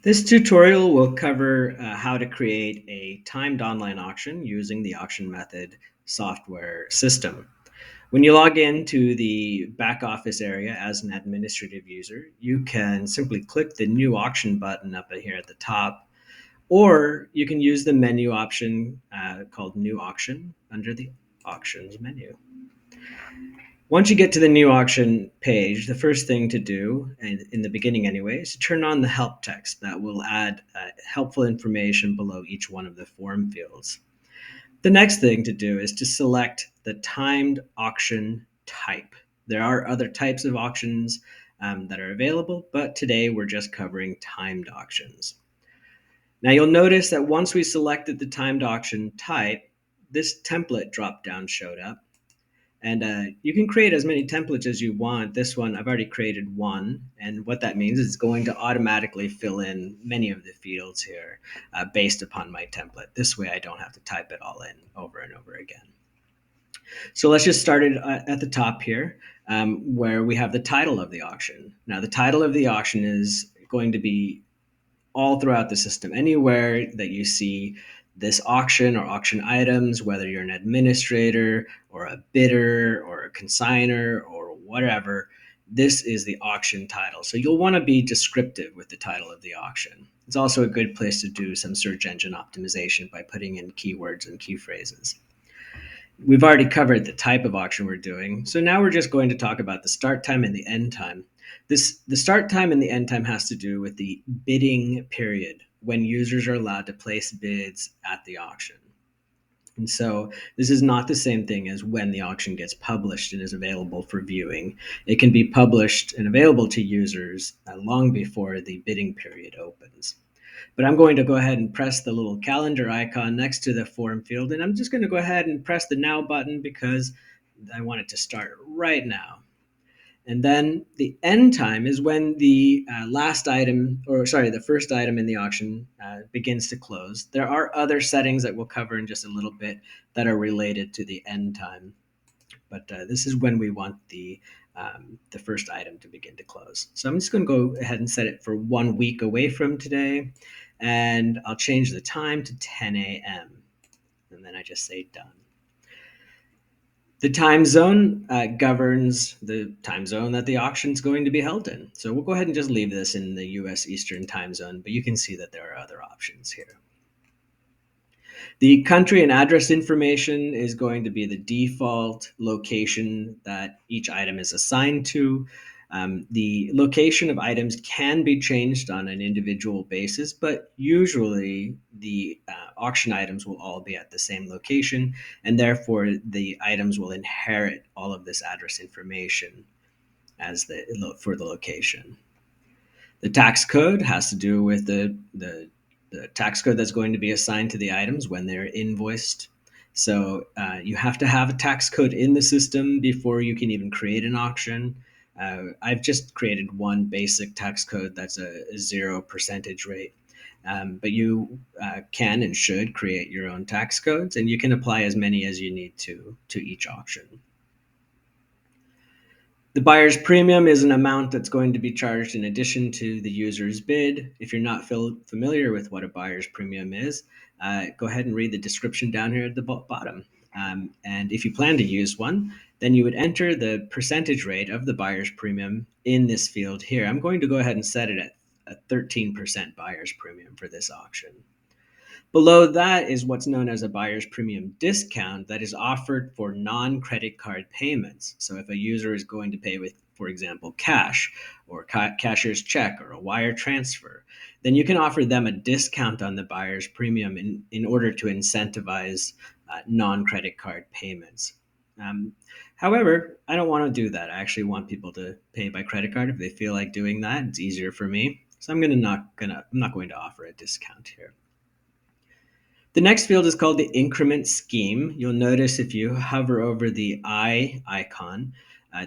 This tutorial will cover how to create a timed online auction using the AuctionMethod software system. When you log into the back office area as an administrative user, you can simply click the New Auction button up here at the top, or you can use the menu option called New Auction under the Auctions menu. Once you get to the new auction page, the first thing to do, and in the beginning anyway, is to turn on the help text that will add helpful information below each one of the form fields. The next thing to do is to select the timed auction type. There are other types of auctions that are available, but today we're just covering timed auctions. Now you'll notice that once we selected the timed auction type, this template drop down showed up. And you can create as many templates as you want. This one, I've already created one. And what that means is it's going to automatically fill in many of the fields here based upon my template. This way I don't have to type it all in over and over again. So let's just start it at the top here where we have the title of the auction. Now the title of the auction is going to be all throughout the system. Anywhere that you see this auction or auction items, whether you're an administrator or a bidder or a consigner or whatever, this is the auction title. So you'll want to be descriptive with the title of the auction. It's also a good place to do some search engine optimization by putting in keywords and key phrases. We've already covered the type of auction we're doing, so now we're just going to talk about the start time and the end time. The start time and the end time has to do with the bidding period when users are allowed to place bids at the auction. And so this is not the same thing as when the auction gets published and is available for viewing. It can be published and available to users long before the bidding period opens. But I'm going to go ahead and press the little calendar icon next to the form field, and I'm just going to go ahead and press the now button because I want it to start right now. And then the end time is when the the first item in the auction begins to close. There are other settings that we'll cover in just a little bit that are related to the end time. But this is when we want the first item to begin to close. So I'm just going to go ahead and set it for 1 week away from today. And I'll change the time to 10 a.m. And then I just say done. The time zone governs the time zone that the auction is going to be held in. So we'll go ahead and just leave this in the US Eastern time zone, but you can see that there are other options here. The country and address information is going to be the default location that each item is assigned to. The location of items can be changed on an individual basis, but usually the auction items will all be at the same location, and therefore the items will inherit all of this address information for the location. The tax code has to do with the tax code that's going to be assigned to the items when they're invoiced. So you have to have a tax code in the system before you can even create an auction. I've just created one basic tax code that's a 0% rate. But you can and should create your own tax codes, and you can apply as many as you need to each auction. The buyer's premium is an amount that's going to be charged in addition to the user's bid. If you're not familiar with what a buyer's premium is, go ahead and read the description down here at the bottom. And if you plan to use one, then you would enter the percentage rate of the buyer's premium in this field here. I'm going to go ahead and set it at a 13% buyer's premium for this auction. Below that is what's known as a buyer's premium discount that is offered for non-credit card payments. So if a user is going to pay with, for example, cash or cashier's check or a wire transfer, then you can offer them a discount on the buyer's premium in order to incentivize non-credit card payments. However, I don't want to do that. I actually want people to pay by credit card if they feel like doing that. It's easier for me. So I'm not going to offer a discount here. The next field is called the increment scheme. You'll notice if you hover over the eye icon,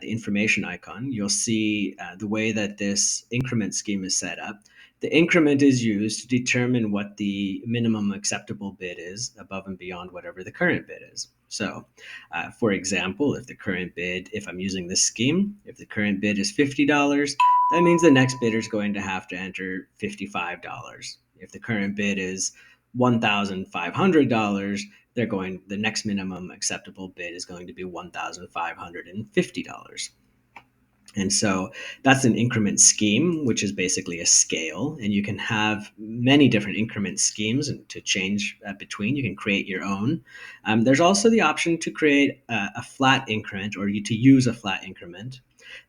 the information icon, you'll see the way that this increment scheme is set up. The increment is used to determine what the minimum acceptable bid is above and beyond whatever the current bid is. So, for example, if I'm using this scheme, if the current bid is $50, that means the next bidder is going to have to enter $55. If the current bid is $1,500, the next minimum acceptable bid is going to be $1,550. And so that's an increment scheme, which is basically a scale. And you can have many different increment schemes to change between. You can create your own. There's also the option to create a flat increment or to use a flat increment.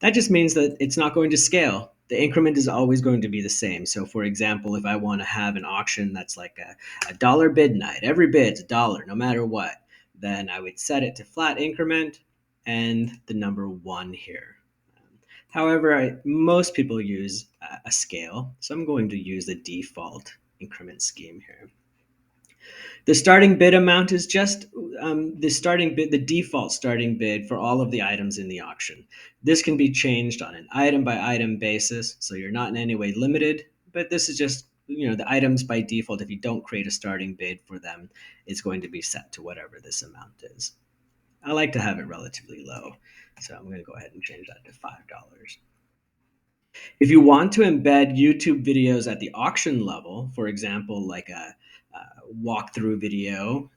That just means that it's not going to scale. The increment is always going to be the same. So, for example, if I want to have an auction that's like a dollar bid night, every bid's a dollar, no matter what, then I would set it to flat increment and the number one here. However, most people use a scale, so I'm going to use the default increment scheme here. The starting bid amount is just the default starting bid for all of the items in the auction. This can be changed on an item by item basis, so you're not in any way limited, but this is just, the items by default. If you don't create a starting bid for them, it's going to be set to whatever this amount is. I like to have it relatively low, so I'm going to go ahead and change that to $5. If you want to embed YouTube videos at the auction level, for example, like a walkthrough video,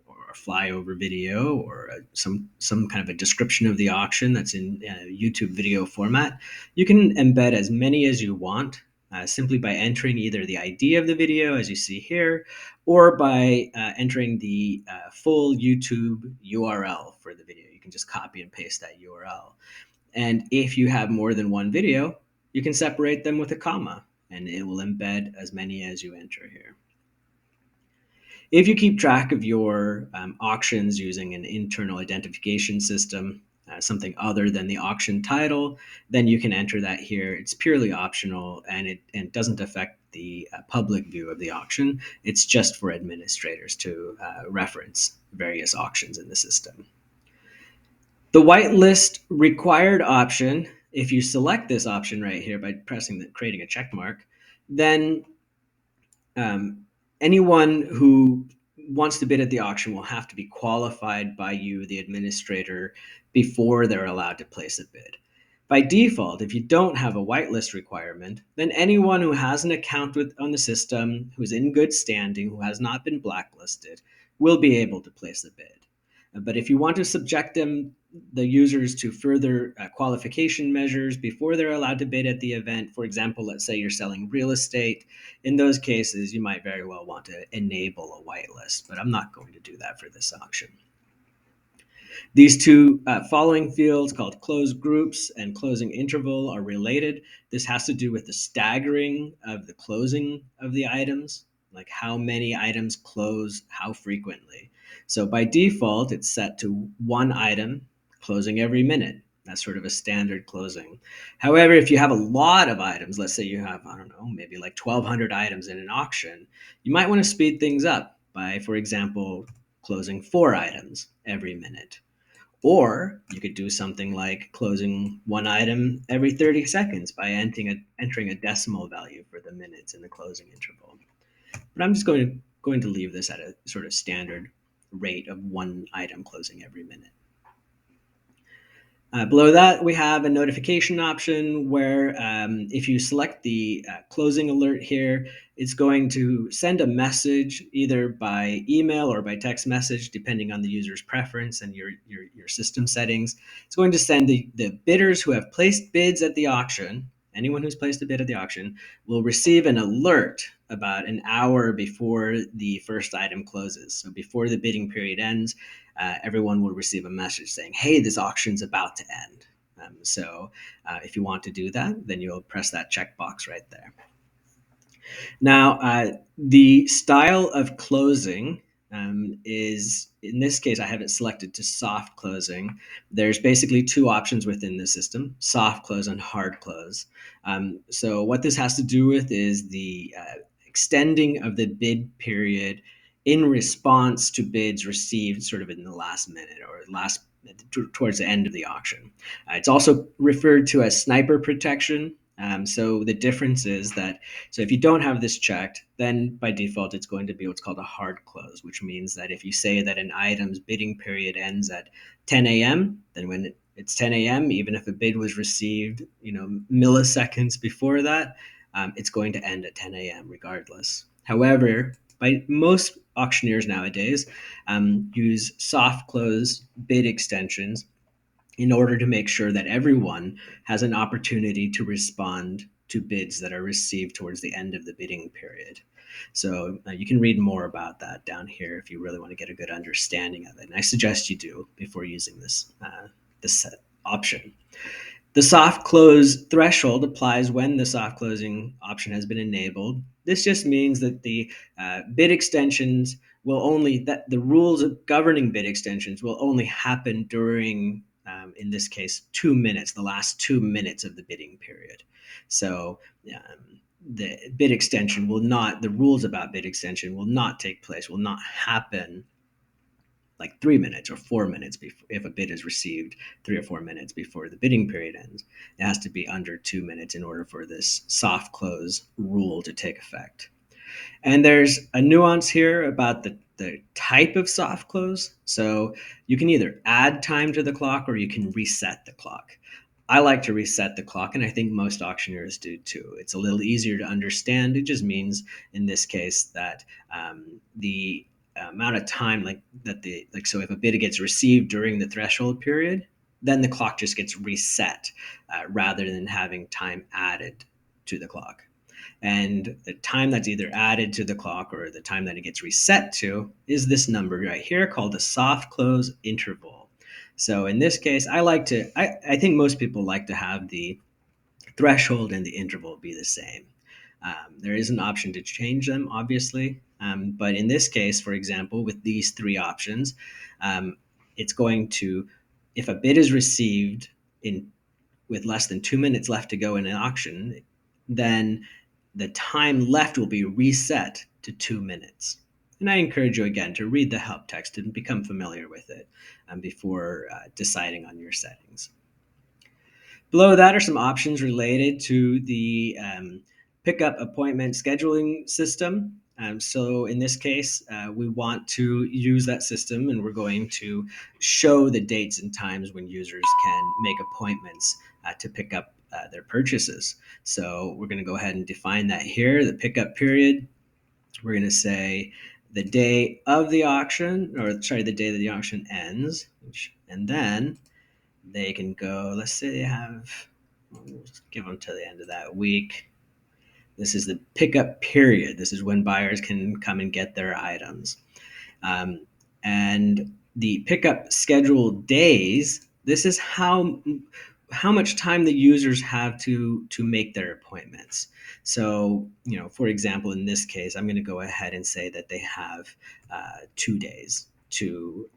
or a flyover video, or some kind of a description of the auction that's in YouTube video format, you can embed as many as you want. Simply by entering either the ID of the video, as you see here, or by entering the full YouTube URL for the video. You can just copy and paste that URL. And if you have more than one video, you can separate them with a comma, and it will embed as many as you enter here. If you keep track of your auctions using an internal identification system, something other than the auction title, then you can enter that here. It's purely optional, and it doesn't affect the public view of the auction. It's just for administrators to reference various auctions in the system. The whitelist required option, if you select this option right here by creating a check mark, then anyone who wants to bid at the auction will have to be qualified by you, the administrator, before they're allowed to place a bid. By default, if you don't have a whitelist requirement, then anyone who has an account on the system, who's in good standing, who has not been blacklisted, will be able to place a bid. But if you want to subject the users to further qualification measures before they're allowed to bid at the event, for example, let's say you're selling real estate, in those cases, you might very well want to enable a whitelist, but I'm not going to do that for this auction. These two following fields, called closed groups and closing interval, are related. This has to do with the staggering of the closing of the items, like how many items close how frequently. So by default, it's set to one item closing every minute. That's sort of a standard closing. However, if you have a lot of items, let's say you have, I don't know, maybe like 1,200 items in an auction, you might want to speed things up by, for example, closing 4 items every minute. Or you could do something like closing one item every 30 seconds by entering a decimal value for the minutes in the closing interval. But I'm just going to leave this at a sort of standard rate of one item closing every minute. Below that, we have a notification option where if you select the closing alert here, it's going to send a message either by email or by text message, depending on the user's preference and your system settings. It's going to send the bidders who have placed bids at the auction. Anyone who's placed a bid at the auction will receive an alert about an hour before the first item closes. So before the bidding period ends, everyone will receive a message saying, hey, this auction's about to end. So if you want to do that, then you'll press that checkbox right there. Now, the style of closing is, in this case, I have it selected to soft closing. There's basically two options within the system, soft close and hard close. So what this has to do with is the extending of the bid period in response to bids received sort of in the last minute or towards the end of the auction. It's also referred to as sniper protection. So the difference is that, so if you don't have this checked, then by default, it's going to be what's called a hard close, which means that if you say that an item's bidding period ends at 10 a.m., then when it's 10 a.m. Even if a bid was received, milliseconds before that, it's going to end at 10 a.m. regardless. However, by most auctioneers nowadays use soft close bid extensions in order to make sure that everyone has an opportunity to respond to bids that are received towards the end of the bidding period. So you can read more about that down here if you really want to get a good understanding of it. And I suggest you do before using this option. The soft close threshold applies when the soft closing option has been enabled. This just means that the bid extensions will only, that the rules of governing bid extensions will only happen during, in this case, 2 minutes, the last 2 minutes of the bidding period. So the bid extension will not, the rules about bid extension will not take place, will not happen like 3 minutes or 4 minutes before, if a bid is received 3 or 4 minutes before the bidding period ends. It has to be under 2 minutes in order for this soft close rule to take effect. And there's a nuance here about the type of soft close. So you can either add time to the clock or you can reset the clock. I like to reset the clock, and I think most auctioneers do too. It's a little easier to understand. It just means, in this case, that the amount of time, so if a bid gets received during the threshold period, then the clock just gets reset rather than having time added to the clock. And the time that's either added to the clock or the time that it gets reset to is this number right here called the soft close interval. So in this case, I think most people like to have the threshold and the interval be the same. There is an option to change them, obviously. But in this case, for example, with these three options, it's going to, if a bid is received in with less than 2 minutes left to go in an auction, then the time left will be reset to 2 minutes. And I encourage you again to read the help text and become familiar with it before deciding on your settings. Below that are some options related to the pickup appointment scheduling system. So in this case, we want to use that system, and we're going to show the dates and times when users can make appointments to pick up their purchases. So we're going to go ahead and define that here, the pickup period. We're going to say the day of the auction, or sorry, the day that the auction ends, and then they can go, let's say they have, we'll give them to the end of that week. This is the pickup period. This is when buyers can come and get their items. And the pickup scheduled days, this is how much time the users have to make their appointments. So, for example, in this case, I'm going to go ahead and say that they have 2 days to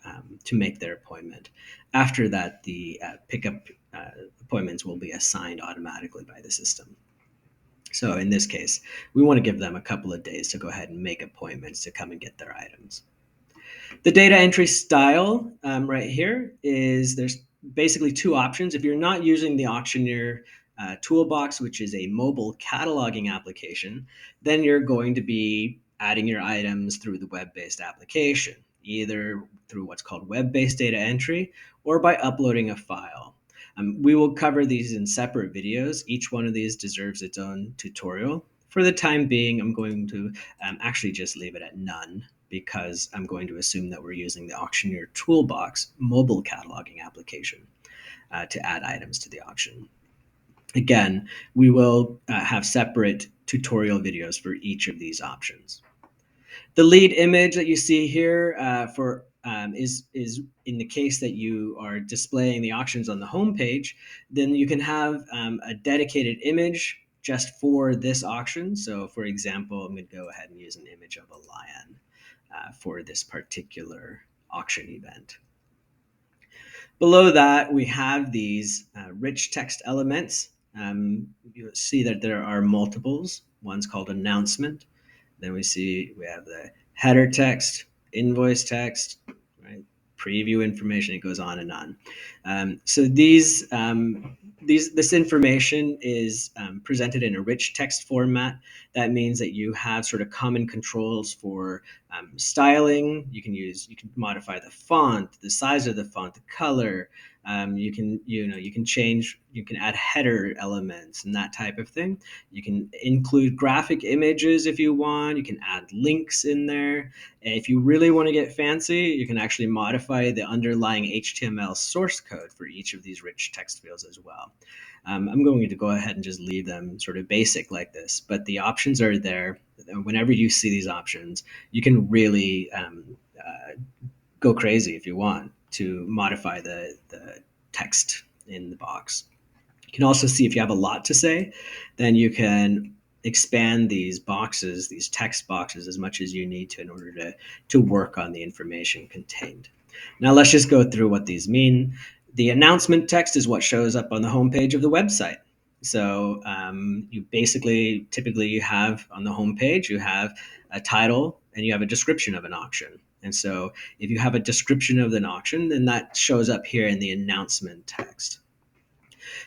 make their appointment. After that, the pickup appointments will be assigned automatically by the system. So in this case, we want to give them a couple of days to go ahead and make appointments to come and get their items. The data entry style right here is, there's basically two options. If you're not using the Auctioneer Toolbox, which is a mobile cataloging application, then you're going to be adding your items through the web-based application, either through what's called web-based data entry or by uploading a file. We will cover these in separate videos. Each one of these deserves its own tutorial. For the time being, I'm going to actually just leave it at none, because I'm going to assume that we're using the Auctioneer Toolbox mobile cataloging application to add items to the auction. Again, we will have separate tutorial videos for each of these options. The lead image that you see here is in the case that you are displaying the auctions on the home page, then you can have a dedicated image just for this auction. So for example, I'm going to go ahead and use an image of a lion for this particular auction event. Below that, we have these rich text elements. You'll see that there are multiples. One's called announcement. Then we have the header text, invoice text, right? Preview information. It goes on and on. So this information is presented in a rich text format. That means that you have sort of common controls for Styling, you can modify the font, the size of the font, the color. You can change, you can add header elements and that type of thing. You can include graphic images if you want. You can add links in there. And if you really want to get fancy, you can actually modify the underlying HTML source code for each of these rich text fields as well. I'm going to go ahead and just leave them sort of basic like this, but the options are there. Whenever you see these options, you can really go crazy if you want to modify the text in the box. You can also see if you have a lot to say, then you can expand these boxes, these text boxes, as much as you need to in order to work on the information contained. Now let's just go through what these mean. The announcement text is what shows up on the homepage of the website. So you basically, typically you have on the homepage, you have a title and you have a description of an auction. And so if you have a description of an auction, then that shows up here in the announcement text.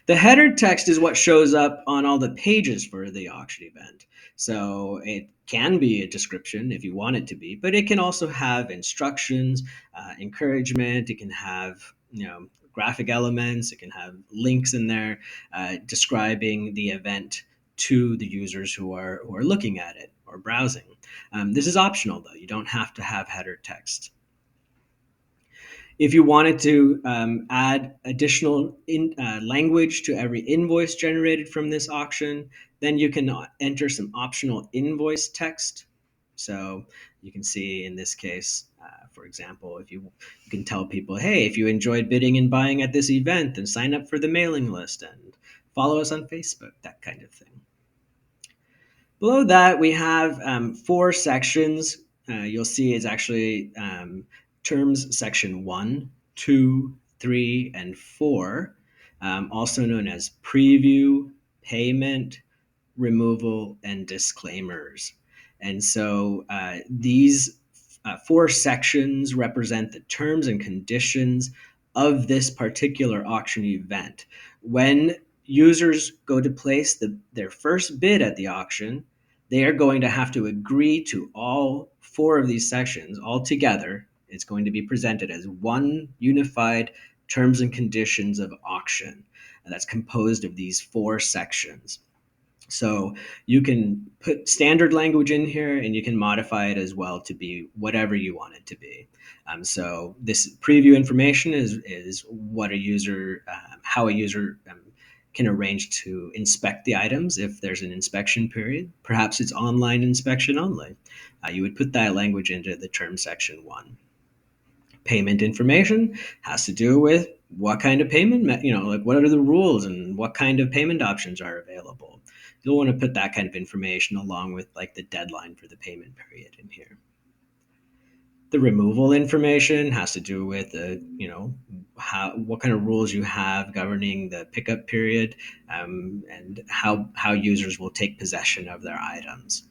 The header text is what shows up on all the pages for the auction event. So it can be a description if you want it to be, but it can also have instructions, encouragement. It can have, graphic elements. It can have links in there describing the event to the users who are looking at it or browsing. This is optional though. You don't have to have header text. If you wanted to add additional language to every invoice generated from this auction, then you can enter some optional invoice text. So you can see in this case, for example, if you can tell people, hey, if you enjoyed bidding and buying at this event, then sign up for the mailing list and follow us on Facebook, that kind of thing. Below that, we have 4 sections. You'll see it's actually terms section 1, 2, 3, and 4, also known as preview, payment, removal, and disclaimers. And so these 4 sections represent the terms and conditions of this particular auction event. When users go to place their first bid at the auction, they are going to have to agree to all 4 of these sections all together. It's going to be presented as one unified terms and conditions of auction, and that's composed of these 4 sections. So you can put standard language in here and you can modify it as well to be whatever you want it to be. So this preview information is what a user, how a user can arrange to inspect the items if there's an inspection period. Perhaps it's online inspection only. You would put that language into the term section 1. Payment information has to do with what kind of payment, like what are the rules and what kind of payment options are available. You'll want to put that kind of information along with like the deadline for the payment period in here. The removal information has to do with what kind of rules you have governing the pickup period, and how users will take possession of their items.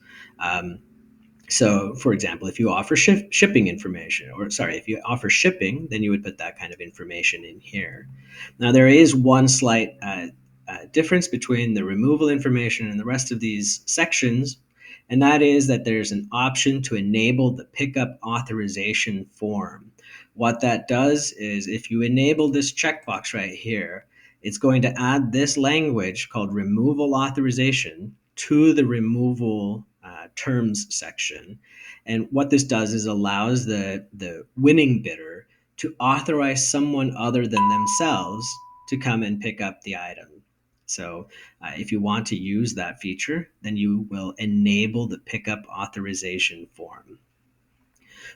So, for example, if you offer shipping information, if you offer shipping, then you would put that kind of information in here. Now, there is one slight difference between the removal information and the rest of these sections, and that is that there's an option to enable the pickup authorization form. What that does is if you enable this checkbox right here, it's going to add this language called removal authorization to the removal terms section. And what this does is allows the winning bidder to authorize someone other than themselves to come and pick up the item. So if you want to use that feature, then you will enable the pickup authorization form.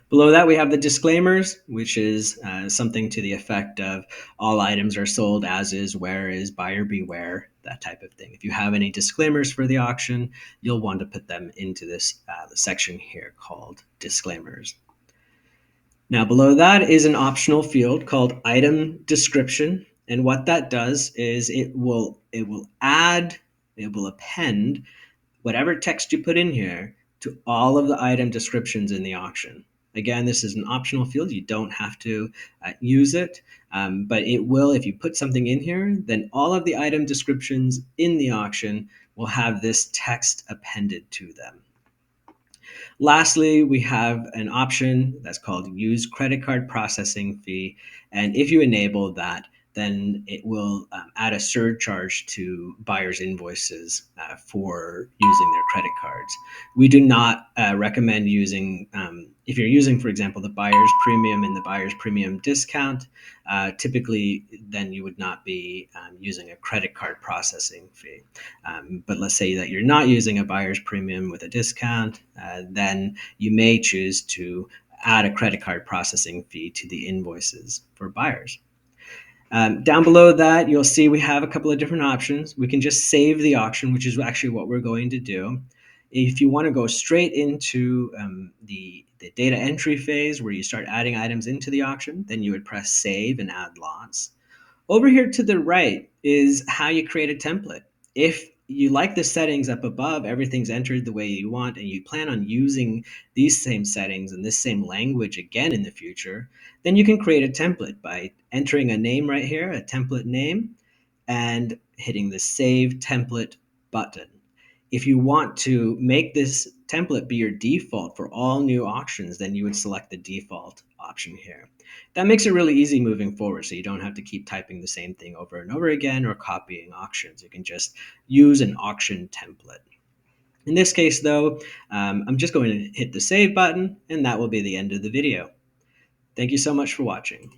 Below that, we have the disclaimers, which is something to the effect of all items are sold as is, where is, buyer beware, that type of thing. If you have any disclaimers for the auction, you'll want to put them into this section here called disclaimers. Now, below that is an optional field called item description. And what that does is it will append whatever text you put in here to all of the item descriptions in the auction. Again, this is an optional field. You don't have to use it, but it will, if you put something in here, then all of the item descriptions in the auction will have this text appended to them. Lastly, we have an option that's called use credit card processing fee. And if you enable that, then it will add a surcharge to buyers' invoices for using their credit cards. We do not recommend using, if you're using, for example, the buyer's premium and the buyer's premium discount, typically then you would not be using a credit card processing fee. But let's say that you're not using a buyer's premium with a discount, then you may choose to add a credit card processing fee to the invoices for buyers. Down below that, you'll see we have a couple of different options. We can just save the auction, which is actually what we're going to do. If you want to go straight into the data entry phase where you start adding items into the auction, then you would press save and add lots. Over here to the right is how you create a template. If you like the settings up above, everything's entered the way you want, and you plan on using these same settings and this same language again in the future, then you can create a template by entering a name right here, a template name, and hitting the Save Template button. If you want to make this template be your default for all new auctions, then you would select the default option here. That makes it really easy moving forward, so you don't have to keep typing the same thing over and over again or copying auctions. You can just use an auction template. In this case, though, I'm just going to hit the Save button, and that will be the end of the video. Thank you so much for watching.